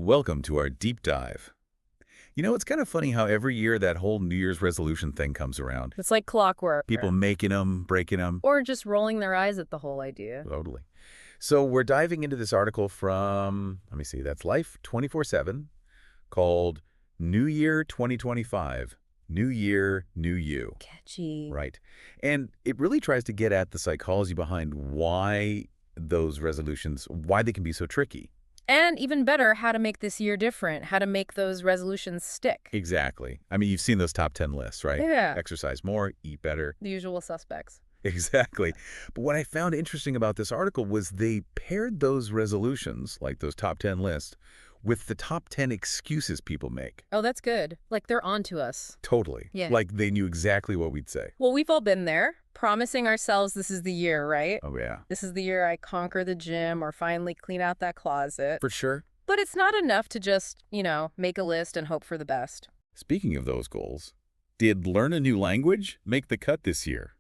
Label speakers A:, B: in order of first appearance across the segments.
A: Welcome to our deep dive. It's kind of funny how every year that whole New Year's resolution thing comes around.
B: It's like clockwork.
A: People making them, breaking them.
B: Or just rolling their eyes at the whole idea.
A: Totally. So we're diving into this article from, let me see, that's Life 24/7, called New Year 2025, New Year, New You.
B: Catchy.
A: Right. And it really tries to get at the psychology behind why those resolutions, why they can be so tricky.
B: And even better, how to make this year different, how to make those resolutions stick.
A: Exactly. I mean, you've seen those top 10 lists, right?
B: Yeah.
A: Exercise more, eat better.
B: The usual suspects.
A: Exactly. But what I found interesting about this article was they paired those resolutions, like those top 10 lists, with the top 10 excuses people make.
B: Oh, that's good. Like they're on to us.
A: Totally.
B: Yeah.
A: Like they knew exactly what we'd say.
B: Well, we've all been there, promising ourselves this is the year, right?
A: Oh, yeah.
B: This is the year I conquer the gym or finally clean out that closet.
A: For sure.
B: But it's not enough to just, make a list and hope for the best.
A: Speaking of those goals, did learn a new language make the cut this year?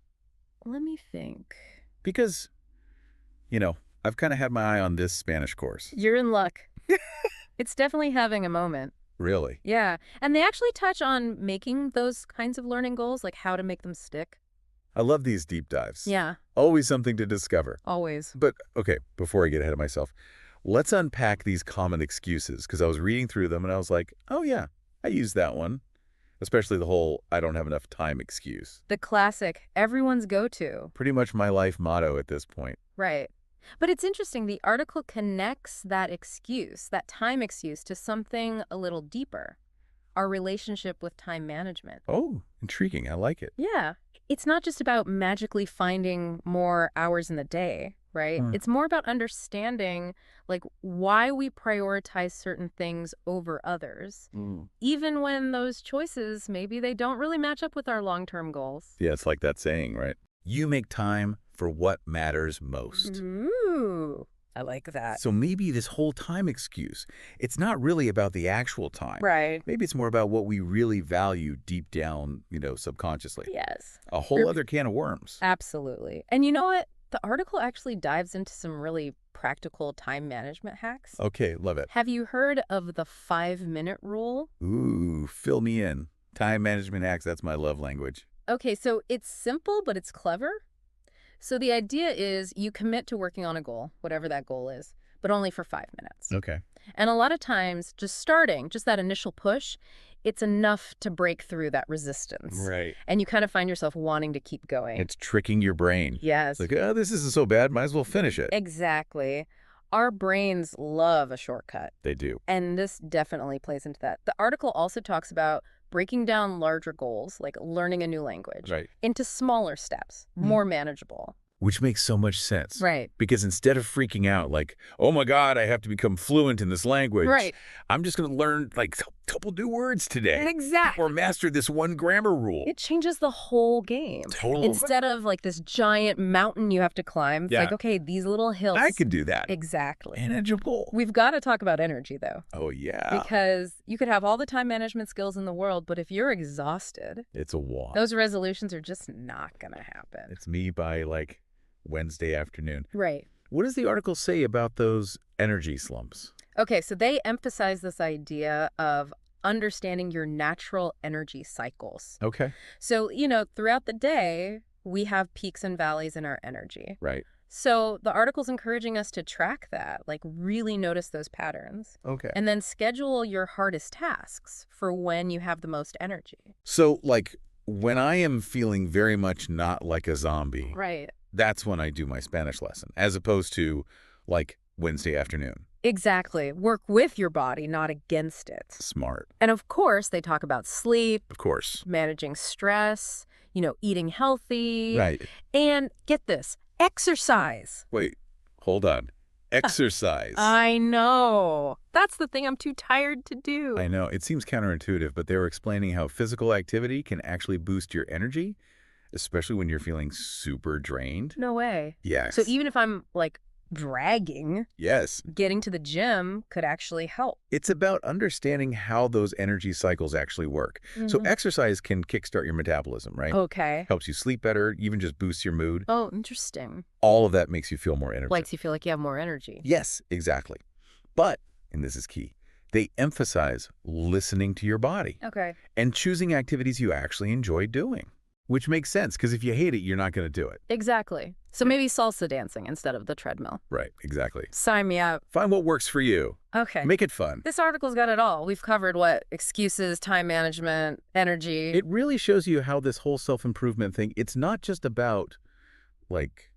B: Let me think.
A: Because, I've kind of had my eye on this Spanish course.
B: You're in luck. It's definitely having a moment.
A: Really?
B: Yeah. And they actually touch on making those kinds of learning goals, like how to make them stick.
A: I love these deep dives.
B: Yeah,
A: Always something to discover.
B: always.
A: But, okay, before I get ahead of myself, let's unpack these common excuses, because I was reading through them and I was like, oh, yeah, I used that one. Especially the whole I don't have enough time excuse.
B: The classic, everyone's go-to.
A: Pretty much my life motto at this point.
B: Right. But it's interesting, the article connects that excuse, that time excuse, to something a little deeper. Our relationship with time management.
A: Oh, intriguing. I like it.
B: Yeah. It's not just about magically finding more hours in the day, right? It's more about understanding, why we prioritize certain things over others, even when those choices, maybe they don't really match up with our long-term goals.
A: Yeah, it's like that saying, right? You make time for what matters most.
B: Ooh, I like that.
A: So maybe this whole time excuse, it's not really about the actual time.
B: Right.
A: Maybe it's more about what we really value deep down, subconsciously.
B: Yes.
A: A whole other can of worms.
B: Absolutely. And you know what? The article actually dives into some really practical time management hacks.
A: Okay, love it.
B: Have you heard of the 5-minute rule?
A: Ooh, fill me in. Time management hacks, that's my love language.
B: Okay, so it's simple, but it's clever. So the idea is you commit to working on a goal, whatever that goal is, but only for 5 minutes.
A: Okay.
B: And a lot of times, just starting, just that initial push, it's enough to break through that resistance.
A: Right.
B: And you kind of find yourself wanting to keep going.
A: It's tricking your brain.
B: Yes.
A: It's like, oh, this isn't so bad. Might as well finish it.
B: Exactly. Our brains love a shortcut.
A: They do.
B: And this definitely plays into that. The article also talks about breaking down larger goals, like learning a new language,
A: Right.
B: into smaller steps, more manageable.
A: Which makes so much sense.
B: Right.
A: Because instead of freaking out like, oh my God, I have to become fluent in this language.
B: Right.
A: I'm just going to learn a couple new words today.
B: Exactly.
A: Or master this one grammar rule.
B: It changes the whole game.
A: Totally.
B: Instead of this giant mountain you have to climb, it's
A: Yeah.
B: okay, these little hills.
A: I could do that.
B: Exactly.
A: Manageable.
B: We've got to talk about energy, though.
A: Oh, yeah.
B: Because you could have all the time management skills in the world, but if you're exhausted,
A: It's a walk.
B: those resolutions are just not going to happen.
A: It's me by Wednesday afternoon.
B: Right.
A: What does the article say about those energy slumps?
B: Okay, so they emphasize this idea of understanding your natural energy cycles.
A: Okay.
B: So, throughout the day, we have peaks and valleys in our energy.
A: Right.
B: So the article's encouraging us to track that, really notice those patterns.
A: Okay.
B: And then schedule your hardest tasks for when you have the most energy.
A: So, when I am feeling very much not like a zombie,
B: Right.
A: that's when I do my Spanish lesson, as opposed to, Wednesday afternoon.
B: Exactly. Work with your body, not against it.
A: Smart.
B: And of course, they talk about sleep,
A: Of course.
B: managing stress, eating healthy.
A: Right.
B: And get this, exercise.
A: Wait, hold on. Exercise.
B: I know. That's the thing I'm too tired to do.
A: I know. It seems counterintuitive, but they were explaining how physical activity can actually boost your energy, especially when you're feeling super drained.
B: No way.
A: Yes.
B: So even if I'm dragging,
A: Yes.
B: getting to the gym could actually help.
A: It's about understanding how those energy cycles actually work. So exercise can kickstart your metabolism, right?
B: Okay.
A: Helps you sleep better, even just boosts your mood.
B: Oh, interesting.
A: All of that makes you feel more energetic.
B: Makes you feel like you have more energy.
A: Yes, exactly. But, and this is key, They emphasize listening to your body
B: Okay.
A: and choosing activities you actually enjoy doing, which makes sense because if you hate it, you're not going to do it.
B: Exactly. So maybe salsa dancing instead of the treadmill.
A: Right, exactly.
B: Sign me up.
A: Find what works for you.
B: Okay.
A: Make it fun.
B: This article's got it all. We've covered what? Excuses, time management, energy.
A: It really shows you how this whole self-improvement thing, it's not just about, like,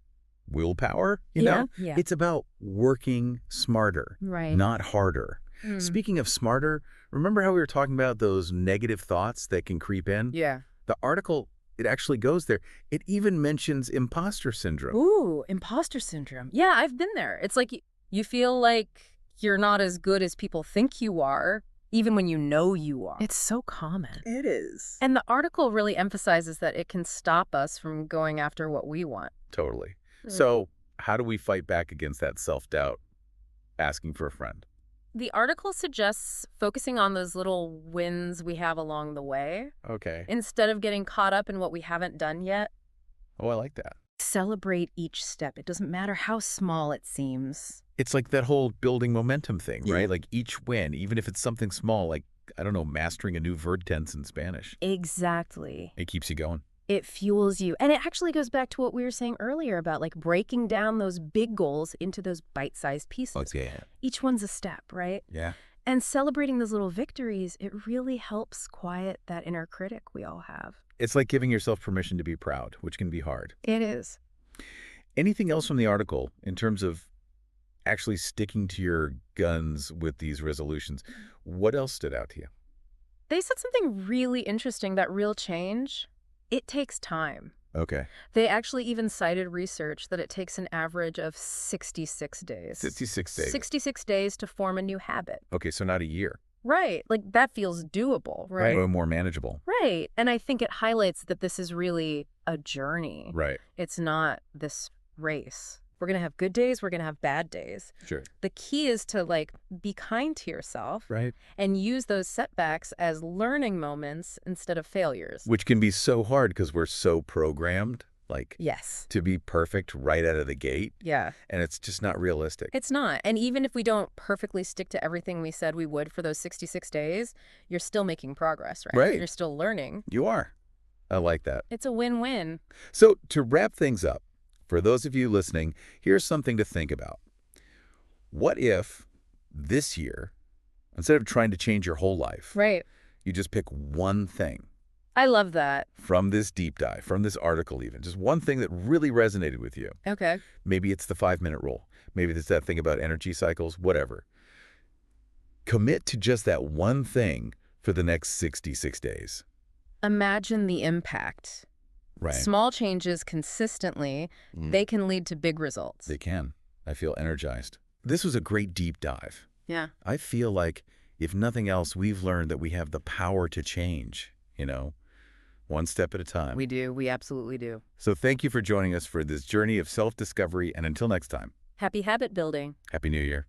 A: willpower, you know?
B: Yeah.
A: It's about working smarter,
B: Right.
A: not harder. Speaking of smarter, remember how we were talking about those negative thoughts that can creep in?
B: Yeah.
A: The article, it actually goes there. It even mentions imposter syndrome.
B: Ooh, imposter syndrome. Yeah, I've been there. It's like you feel like you're not as good as people think you are, even when you know you are. It's so common.
A: It is.
B: And the article really emphasizes that it can stop us from going after what we want.
A: Totally. So how do we fight back against that self-doubt? Asking for a friend.
B: The article suggests focusing on those little wins we have along the way
A: Okay.
B: instead of getting caught up in what we haven't done yet.
A: Oh, I like that.
B: Celebrate each step. It doesn't matter how small it seems.
A: It's like that whole building momentum thing,
B: Yeah.
A: right? Like each win, even if it's something small, like, I don't know, mastering a new verb tense in Spanish.
B: Exactly.
A: It keeps you going.
B: It fuels you. And it actually goes back to what we were saying earlier about like breaking down those big goals into those bite-sized pieces.
A: Yeah.
B: Each one's a step, right?
A: Yeah.
B: And celebrating those little victories, it really helps quiet that inner critic we all have.
A: It's like giving yourself permission to be proud, which can be hard.
B: It is.
A: Anything else from the article in terms of actually sticking to your guns with these resolutions? What else stood out to you?
B: They said something really interesting, that real change, it takes time.
A: Okay.
B: They actually even cited research that it takes an average of 66 days.
A: 66 days.
B: 66 days to form a new habit.
A: Okay, so not a year.
B: Right. Like that feels doable, right?
A: Or more manageable.
B: Right. And I think it highlights that this is really a journey.
A: Right.
B: It's not this race. We're going to have good days. We're going to have bad days.
A: Sure.
B: The key is to like be kind to yourself.
A: Right.
B: And use those setbacks as learning moments instead of failures.
A: Which can be so hard because we're so programmed, like,
B: Yes.
A: to be perfect right out of the gate.
B: Yeah.
A: And it's just not realistic.
B: It's not. And even if we don't perfectly stick to everything we said we would for those 66 days, you're still making progress, right?
A: Right.
B: You're still learning.
A: You are. I like that.
B: It's a win-win.
A: So to wrap things up, for those of you listening, here's something to think about. What if this year, instead of trying to change your whole life,
B: Right.
A: you just pick one thing
B: I love that.
A: from this deep dive, from this article even, just one thing that really resonated with you.
B: Okay.
A: Maybe it's the 5-minute rule. Maybe it's that thing about energy cycles, whatever. Commit to just that one thing for the next 66 days.
B: Imagine the impact.
A: Right.
B: Small changes consistently, they can lead to big results.
A: They can. I feel energized. This was a great deep dive.
B: Yeah.
A: I feel like, if nothing else, we've learned that we have the power to change, you know, one step at a time.
B: We do. We absolutely do.
A: So thank you for joining us for this journey of self-discovery, and until next time,
B: Happy habit building.
A: Happy New Year.